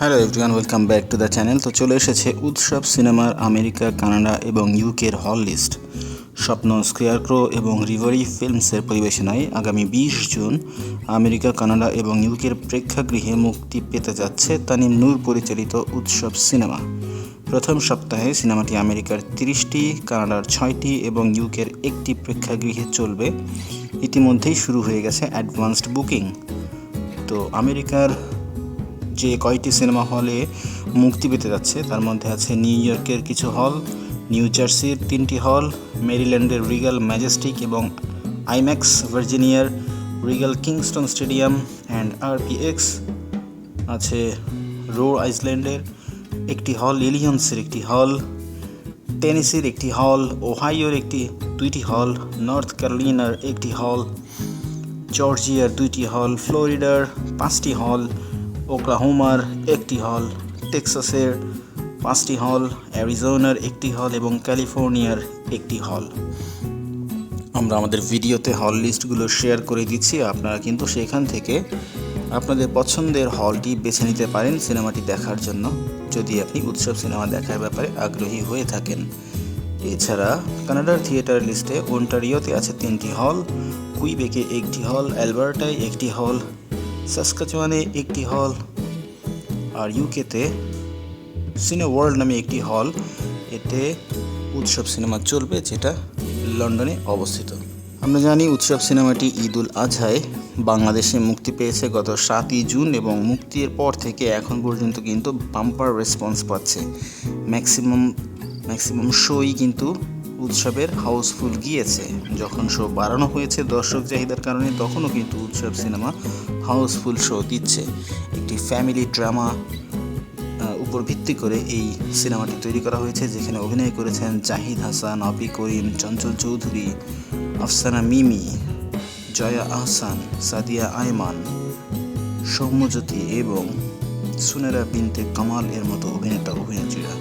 Hello everyone, welcome back to the channel. তো চলে এসেছে উৎসব সিনেমার আমেরিকা, কানাডা এবং ইউকের হল লিস্ট। স্বপ্ন, স্কেয়ারক্রো এবং রিভারি ফিল্মসের পরিবেশনায় আগামী 20 জুন আমেরিকা, কানাডা এবং ইউকের প্রেক্ষাগৃহে মুক্তি পেতে যাচ্ছে তানিম নূর পরিচালিত উৎসব সিনেমা। প্রথম সপ্তাহে সিনেমাটি আমেরিকার 30টি, কানাডার 6টি এবং ইউকের 1টি প্রেক্ষাগৃহে চলবে। ইতিমধ্যেই শুরু হয়ে গেছে অ্যাডভান্সড বুকিং। তো আমেরিকার যে কয়টি সিনেমা হলে মুক্তি পেতে যাচ্ছে তার মধ্যে আছে নিউ ইয়র্কের কিছু হল, নিউ জার্সির 3টি হল, মেরিল্যান্ডের রিগাল ম্যাজেস্টিক এবং আইম্যাক্স, ভার্জিনিয়ার Regal Kingston stadium and RPX আছে, রোড আইল্যান্ডের একটি হল, ইলিনয়ের একটি হল, টেনেসির একটি হল, ওহাইওর দুইটি হল, নর্থ ক্যারোলিনার একটি হল, জর্জিয়ার 2টি হল, ফ্লোরিডার 5টি হল, ওক্লাহোমার একটি হল, টেক্সাসের 5টি হল, অ্যারিজোনার একটি হল এবং ক্যালিফোর্নিয়ার একটি হল। আমরা আমাদের ভিডিওতে হল লিস্টগুলো শেয়ার করে দিচ্ছি, আপনারা কিন্তু সেখান থেকে আপনাদের পছন্দের হলটি বেছে নিতে পারেন সিনেমাটি দেখার জন্য, যদি আপনি উৎসব সিনেমা দেখার ব্যাপারে আগ্রহী হয়ে থাকেন। এছাড়া কানাডার থিয়েটার লিস্টে ওন্টারিওতে আছে 3টি হল, কুইবেকে একটি হল, অ্যালবার্টায় একটি হল, সাসকাচুয়ানে একটি হল, আর ইউকেতে সিনে ওয়ার্ল্ড নামে একটি হল। এতে উৎসব সিনেমা চলবে, যেটা লন্ডনে অবস্থিত। আমরা জানি উৎসব সিনেমাটি ঈদ উল আজহায় বাংলাদেশে মুক্তি পেয়েছে গত 7ই জুন এবং মুক্তির পর থেকে এখন পর্যন্ত কিন্তু বাম্পার রেসপন্স পাচ্ছে। ম্যাক্সিমাম শোই কিন্তু উৎসবের হাউসফুল গিয়েছে। যখন শো বাড়ানো হয়েছে দর্শক চাহিদার কারণে, তখনও কিন্তু উৎসব সিনেমা হাউসফুল শো দিচ্ছে। একটি ফ্যামিলি ড্রামা উপর ভিত্তি করে এই সিনেমাটি তৈরি করা হয়েছে, যেখানে অভিনয় করেছেন জাহিদ হাসান, অপি করিম, চঞ্চল চৌধুরী, আফসানা মিমি, জয়া আহসান, সাদিয়া আয়মান, সৌম্যজ্যোতি এবং সুনেরা বিনতে কামাল এর মতো অভিনেত্রীরা।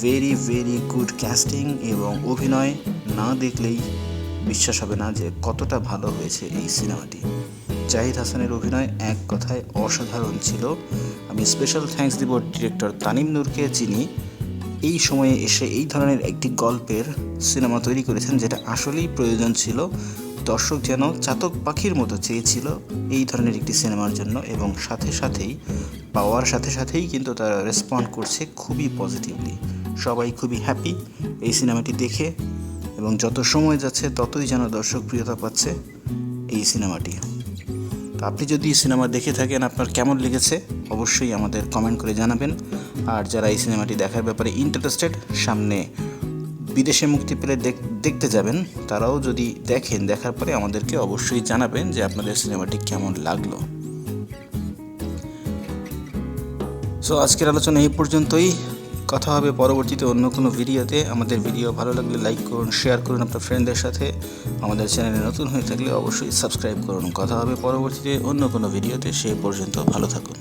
ভেরি গুড ক্যাস্টিং এবং অভিনয় না দেখলেই বিশ্বাস হবে না যে কতটা ভালো হয়েছে এই সিনেমাটি। জাহিদ হাসানের অভিনয় এক কথায় অসাধারণ ছিল। আমি স্পেশাল থ্যাঙ্কস দিব ডিরেক্টর তানিম নূরকে, যিনি এই সময়ে এসে এই ধরনের একটি গল্পের সিনেমা তৈরি করেছেন, যেটা আসলেই প্রয়োজন ছিল। দর্শক যেন চাতক পাখির মতো চেয়েছিল এই ধরনের একটি সিনেমার জন্য, এবং পাওয়ার সাথে সাথেই কিন্তু তারা রেসপন্ড করছে খুবই পজিটিভলি। সবাই খুবই হ্যাপি এই সিনেমাটি দেখে, এবং যত সময় যাচ্ছে ততই যেন দর্শকপ্রিয়তা পাচ্ছে এই সিনেমাটি। তো আপনি যদি সিনেমা দেখে থাকেন, আপনার কেমন লেগেছে অবশ্যই আমাদের কমেন্ট করে জানাবেন। আর যারা এই সিনেমাটি দেখার ব্যাপারে ইন্টারেস্টেড, সামনে বিদেশে মুক্তি পেলে দেখতে যাবেন, তারাও যদি দেখার পরে আমাদেরকে অবশ্যই জানাবেন যে আপনাদের সিনেমাটি কেমন লাগলো। সো আজকের আলোচনা এই পর্যন্তই। কথা হবে পরবর্তীতে অন্য কোনো ভিডিওতে। আমাদের ভিডিও ভালো লাগলে লাইক করুন, শেয়ার করুন আপনার ফ্রেন্ডদের সাথে। আমাদের চ্যানেলে নতুন হয়ে থাকলে অবশ্যই সাবস্ক্রাইব করুন। কথা হবে পরবর্তীতে অন্য কোনো ভিডিওতে। সেই পর্যন্ত ভালো থাকুন।